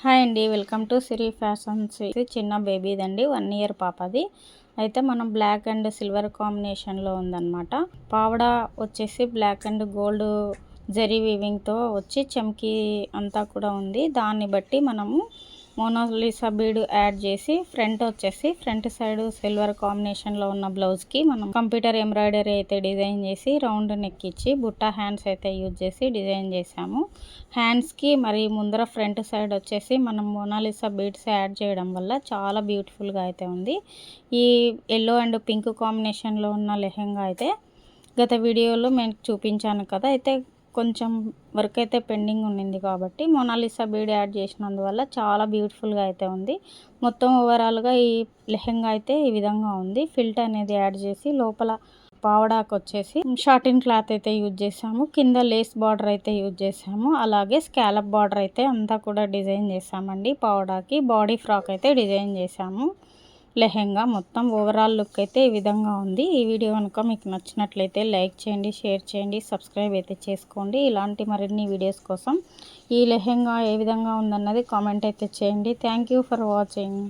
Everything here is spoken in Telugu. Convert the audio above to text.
హాయ్ అండి, వెల్కమ్ టు సిరి ఫ్యాషన్స్. ఇది చిన్న బేబీదండి, 1 ఇయర్ పాపది. అయితే మనం బ్లాక్ అండ్ సిల్వర్ కాంబినేషన్లో ఉందన్నమాట. పావడా వచ్చేసి బ్లాక్ అండ్ గోల్డ్ జరీ వీవింగ్తో వచ్చి చమ్కీ అంతా కూడా ఉంది. దాన్ని బట్టి మనము మోనాలిసా బీడ్ యాడ్ చేసి ఫ్రంట్ సైడ్ సిల్వర్ కాంబినేషన్లో ఉన్న బ్లౌజ్కి మనం కంప్యూటర్ ఎంబ్రాయిడరీ అయితే డిజైన్ చేసి రౌండ్ నెక్ ఇచ్చి బుట్టా హ్యాండ్స్ అయితే యూజ్ చేసి డిజైన్ చేసాము. హ్యాండ్స్కి మరి ముందర ఫ్రంట్ సైడ్ వచ్చేసి మనం మోనాలిసా బీడ్స్ యాడ్ చేయడం వల్ల చాలా బ్యూటిఫుల్గా అయితే ఉంది. ఈ ఎల్లో అండ్ పింక్ కాంబినేషన్లో ఉన్న లెహెంగా అయితే గత వీడియోలో నేను చూపించాను కదా, అయితే కొంచెం వర్క్ అయితే పెండింగ్ ఉండింది కాబట్టి మోనాలిసా బీడ్ యాడ్ చేసినందువల్ల చాలా బ్యూటిఫుల్గా అయితే ఉంది. మొత్తం ఓవరాల్గా ఈ లెహెంగా అయితే ఈ విధంగా ఉంది. ఫిల్ట్ అనేది యాడ్ చేసి లోపల పావడాకు వచ్చేసి షార్టిన్ క్లాత్ అయితే యూజ్ చేసాము. కింద లేస్ బార్డర్ అయితే యూజ్ చేసాము. అలాగే స్కాలప్ బార్డర్ అయితే అంతా కూడా డిజైన్ చేసామండి. పావడాకి బాడీ ఫ్రాక్ అయితే డిజైన్ చేసాము. లెహెంగా మొత్తం ఓవరాల్ లుక్ అయితే ఈ విధంగా ఉంది. ఈ వీడియో కనుక మీకు నచ్చినట్లయితే లైక్ చేయండి, షేర్ చేయండి, సబ్స్క్రైబ్ అయితే చేసుకోండి. ఇలాంటి మరిన్ని వీడియోస్ కోసం ఈ లెహెంగా ఏ విధంగా ఉందన్నది కామెంట్ అయితే చేయండి. Thank you for watching.